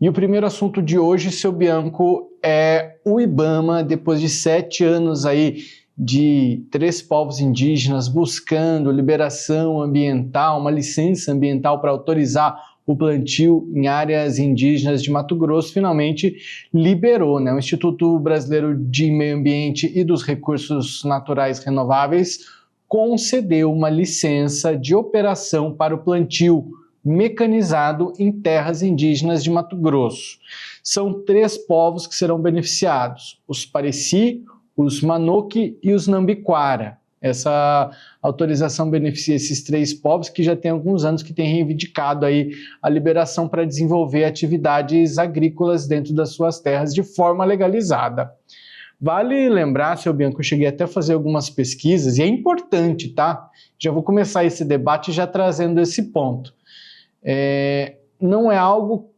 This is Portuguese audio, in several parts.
E o primeiro assunto de hoje, seu Bianco, é o IBAMA, depois de 7 anos aí de 3 povos indígenas buscando liberação ambiental, uma licença ambiental para autorizar o plantio em áreas indígenas de Mato Grosso, finalmente liberou, né? O Instituto Brasileiro de Meio Ambiente e dos Recursos Naturais Renováveis concedeu uma licença de operação para o plantio mecanizado em terras indígenas de Mato Grosso. São 3 povos que serão beneficiados: os Pareci, os Manoque e os Nambiquara. Essa autorização beneficia esses 3 povos que já tem alguns anos que têm reivindicado aí a liberação para desenvolver atividades agrícolas dentro das suas terras de forma legalizada. Vale lembrar, seu Bianco, eu cheguei até a fazer algumas pesquisas e é importante, tá? Já vou começar esse debate já trazendo esse ponto. Não é algo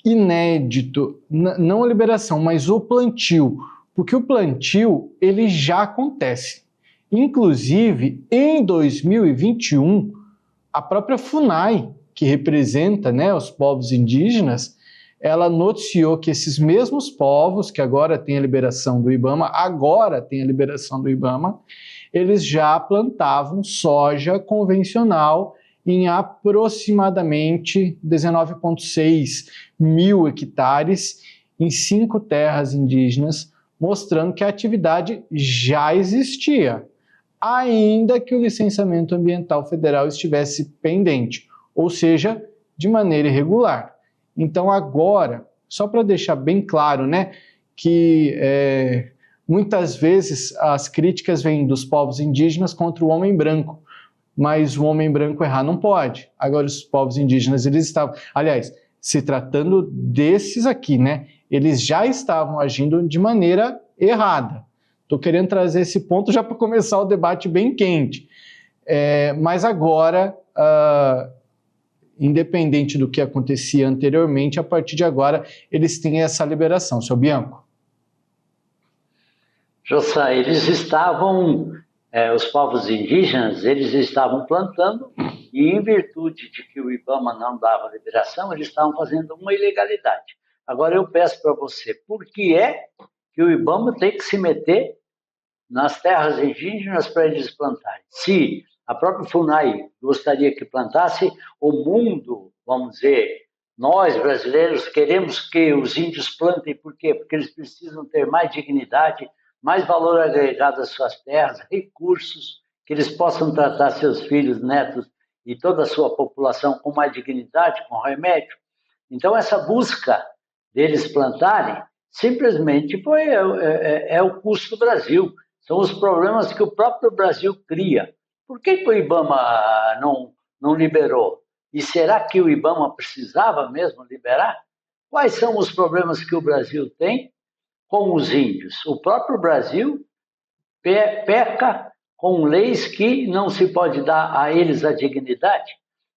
inédito, não a liberação, mas o plantio, porque o plantio ele já acontece. Inclusive, em 2021, a própria FUNAI, que representa, né, os povos indígenas, ela noticiou que esses mesmos povos, que agora têm a liberação do IBAMA, eles já plantavam soja convencional em aproximadamente 19,6 mil hectares em 5 terras indígenas, mostrando que a atividade já existia, ainda que o licenciamento ambiental federal estivesse pendente, ou seja, de maneira irregular. Então agora, só para deixar bem claro, né, que muitas vezes as críticas vêm dos povos indígenas contra o homem branco, mas o homem branco errar não pode. Agora os povos indígenas, eles estavam, aliás, se tratando desses aqui, né, eles já estavam agindo de maneira errada. Estou querendo trazer esse ponto já para começar o debate bem quente. Mas agora, independente do que acontecia anteriormente, a partir de agora, eles têm essa liberação. Seu Bianco. Jossá, eles estavam, os povos indígenas, eles estavam plantando e em virtude de que o IBAMA não dava liberação, eles estavam fazendo uma ilegalidade. Agora eu peço para você, por que é que o IBAMA tem que se meter nas terras indígenas para eles plantarem? Se a própria FUNAI gostaria que plantasse, o mundo, vamos dizer, nós brasileiros queremos que os índios plantem, por quê? Porque eles precisam ter mais dignidade, mais valor agregado às suas terras, recursos, que eles possam tratar seus filhos, netos e toda a sua população com mais dignidade, com remédio. Então essa busca deles plantarem simplesmente é o custo do Brasil. São os problemas que o próprio Brasil cria. Por que o IBAMA não liberou? E será que o IBAMA precisava mesmo liberar? Quais são os problemas que o Brasil tem com os índios? O próprio Brasil peca com leis que não se pode dar a eles a dignidade.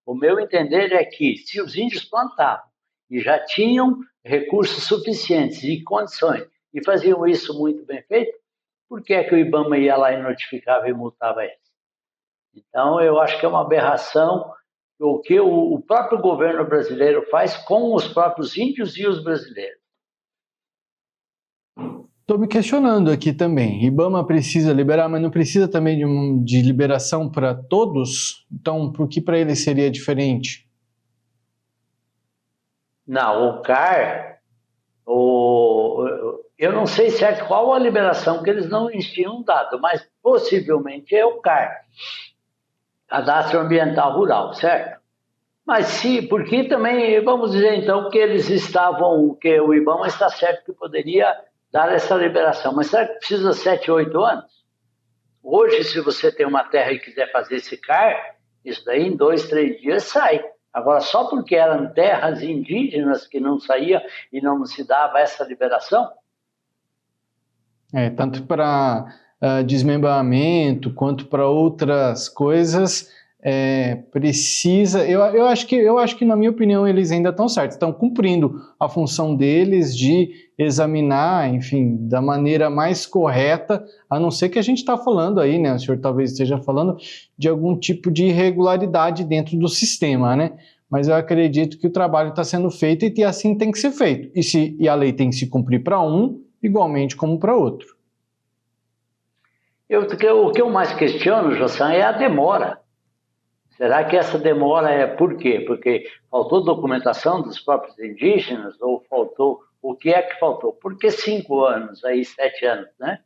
O meu entender é que se os índios plantavam e já tinham recursos suficientes e condições e faziam isso muito bem feito, por que é que o IBAMA ia lá e notificava e multava eles? Então, eu acho que é uma aberração o que o próprio governo brasileiro faz com os próprios índios e os brasileiros. Estou me questionando aqui também. IBAMA precisa liberar, mas não precisa também de liberação para todos? Então, por que para ele seria diferente? Não, o CAR, eu não sei certo qual a liberação que eles não tinham dado, mas possivelmente é o CAR, Cadastro Ambiental Rural, certo? Mas porque também, vamos dizer então que que o IBAMA está certo que poderia dar essa liberação, mas será que precisa 7, 8 anos? Hoje, se você tem uma terra e quiser fazer esse CAR, isso daí em 2, 3 dias sai. Agora, só porque eram terras indígenas que não saía e não se dava essa liberação? Tanto para desmembramento quanto para outras coisas, precisa. Eu acho que, na minha opinião, eles ainda estão certos, estão cumprindo a função deles de examinar, enfim, da maneira mais correta, a não ser que a gente está falando aí, né? O senhor talvez esteja falando de algum tipo de irregularidade dentro do sistema, né? mas eu acredito que o trabalho está sendo feito e assim tem que ser feito. E a lei tem que se cumprir para um, igualmente como para outro. O que eu mais questiono, Jossan, é a demora. Será que essa demora é por quê? Porque faltou documentação dos próprios indígenas ou faltou... O que é que faltou? Por que 5 anos, aí 7 anos, né?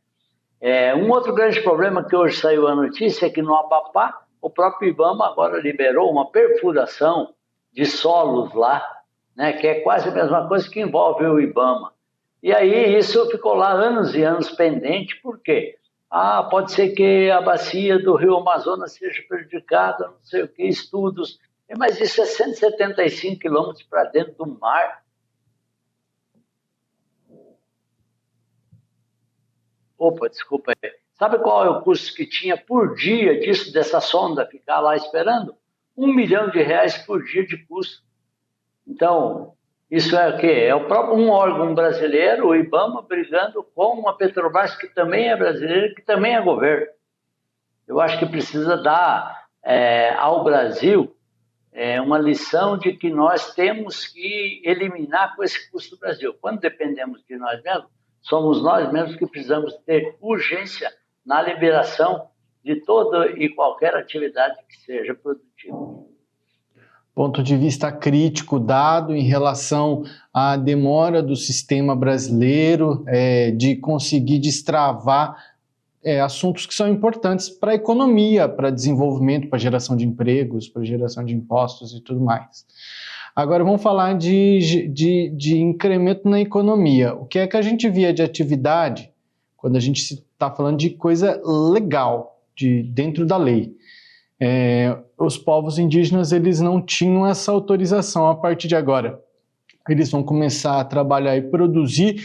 Um outro grande problema que hoje saiu a notícia é que no Amapá, o próprio IBAMA agora liberou uma perfuração de solos lá, né, que é quase a mesma coisa que envolve o IBAMA. E aí isso ficou lá anos e anos pendente, por quê? Pode ser que a bacia do Rio Amazonas seja prejudicada, não sei o que, estudos. Mas isso é 175 quilômetros para dentro do mar. Opa, desculpa aí. Sabe qual é o custo que tinha por dia disso, dessa sonda ficar lá esperando? R$ 1 milhão por dia de custo. Então, isso é o quê? É um órgão brasileiro, o IBAMA, brigando com uma Petrobras que também é brasileira, que também é governo. Eu acho que precisa dar ao Brasil uma lição de que nós temos que eliminar com esse custo do Brasil. Quando dependemos de nós mesmos, somos nós mesmos que precisamos ter urgência na liberação de toda e qualquer atividade que seja produtiva. Ponto de vista crítico dado em relação à demora do sistema brasileiro de conseguir destravar assuntos que são importantes para a economia, para desenvolvimento, para geração de empregos, para geração de impostos e tudo mais. Agora vamos falar de incremento na economia. O que é que a gente via de atividade quando a gente está falando de coisa legal, dentro da lei? Os povos indígenas eles não tinham essa autorização a partir de agora. Eles vão começar a trabalhar e produzir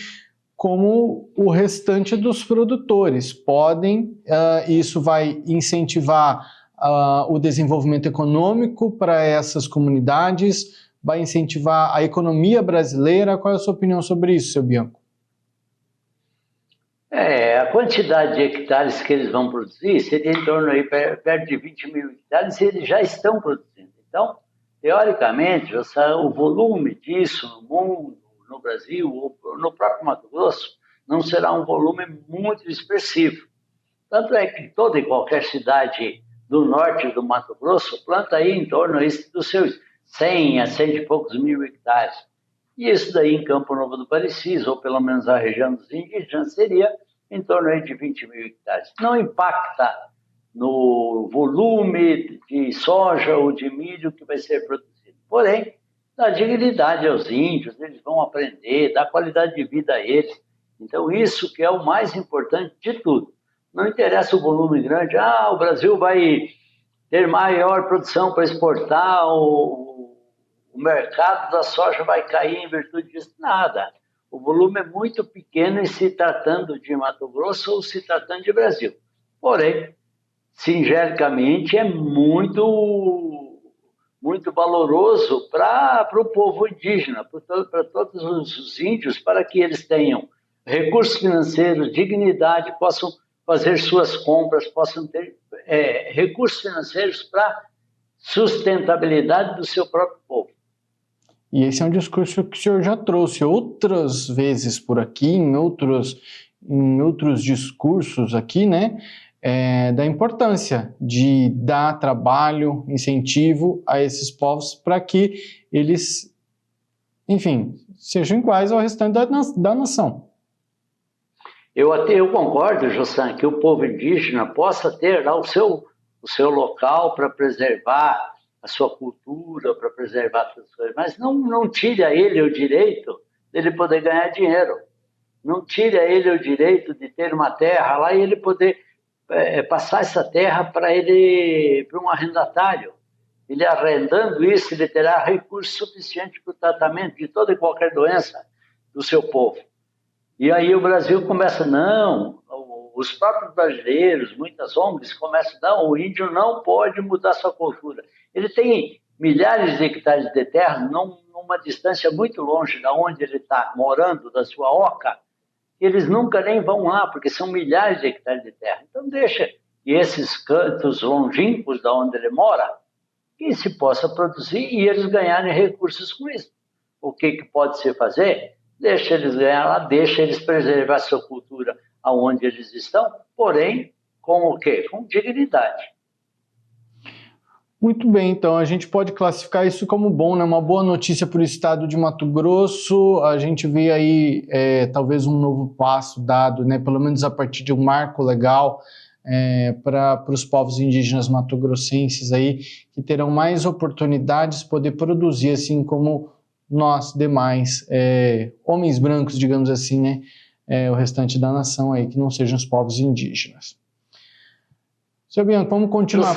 como o restante dos produtores podem. Isso vai incentivar o desenvolvimento econômico para essas comunidades, vai incentivar a economia brasileira. Qual é a sua opinião sobre isso, seu Bianco? A quantidade de hectares que eles vão produzir seria em torno aí perto de 20 mil hectares e eles já estão produzindo. Então, teoricamente, o volume disso no mundo, no Brasil, ou no próprio Mato Grosso, não será um volume muito expressivo. Tanto é que toda e qualquer cidade do norte do Mato Grosso planta aí em torno dos seus 100 a 100 e poucos mil hectares. E isso daí em Campo Novo do Parecis, ou pelo menos a região dos indígenas, seria em torno aí de 20 mil hectares. Não impacta no volume de soja ou de milho que vai ser produzido. Porém, dá dignidade aos índios, eles vão aprender, dá qualidade de vida a eles. Então, isso que é o mais importante de tudo. Não interessa o volume grande, o Brasil vai ter maior produção para exportar, o mercado da soja vai cair em virtude disso. Nada. O volume é muito pequeno em se tratando de Mato Grosso ou se tratando de Brasil. Porém, singelicamente, é muito valoroso para o povo indígena, para todos os índios, para que eles tenham recursos financeiros, dignidade, possam fazer suas compras, possam ter recursos financeiros para sustentabilidade do seu próprio povo. E esse é um discurso que o senhor já trouxe outras vezes por aqui, em outros discursos aqui, né? Da importância de dar trabalho, incentivo a esses povos para que eles, enfim, sejam iguais ao restante da nação. Eu concordo, Jossan, que o povo indígena possa ter lá o seu local para preservar a sua cultura, para preservar suas coisas, mas não tire a ele o direito dele poder ganhar dinheiro. Não tire a ele o direito de ter uma terra lá e ele poder passar essa terra para um arrendatário. Ele arrendando isso, ele terá recurso suficiente para o tratamento de toda e qualquer doença do seu povo. E aí o Brasil começa, os próprios brasileiros, muitas ONGs começam, o índio não pode mudar sua cultura. Ele tem milhares de hectares de terra, numa distância muito longe de onde ele está morando, da sua oca, eles nunca nem vão lá, porque são milhares de hectares de terra. Então deixa que esses cantos longínquos de onde ele mora que se possa produzir e eles ganharem recursos com isso. O que pode se fazer? Deixa eles ganhar lá, deixa eles preservar sua cultura aonde eles estão, porém, com o quê? Com dignidade. Muito bem, então a gente pode classificar isso como bom, né? Uma boa notícia para o estado de Mato Grosso. A gente vê aí talvez um novo passo dado, né? Pelo menos a partir de um marco legal para os povos indígenas mato-grossenses aí, que terão mais oportunidades de poder produzir, assim como nós demais, homens brancos, digamos assim, né? O restante da nação aí, que não sejam os povos indígenas. Seu Bianco, vamos continuar.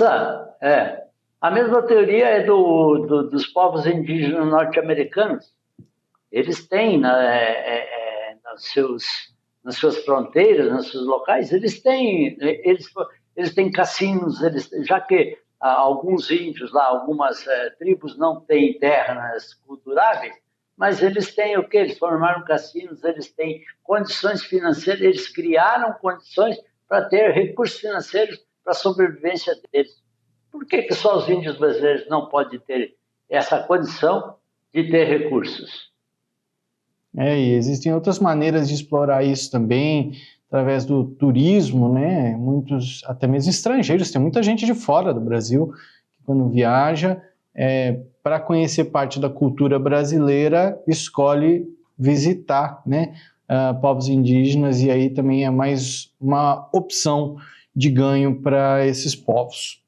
A mesma teoria é dos povos indígenas norte-americanos. Eles têm nas suas fronteiras, nos seus locais, eles têm cassinos, já que alguns índios lá, algumas tribos não têm terras culturáveis, mas eles têm o quê? Eles formaram cassinos, eles têm condições financeiras, eles criaram condições para ter recursos financeiros para a sobrevivência deles. Por que só os índios brasileiros não podem ter essa condição de ter recursos? E existem outras maneiras de explorar isso também, através do turismo, né? Muitos, até mesmo estrangeiros, tem muita gente de fora do Brasil que quando viaja, para conhecer parte da cultura brasileira, escolhe visitar, né? Povos indígenas, e aí também é mais uma opção de ganho para esses povos.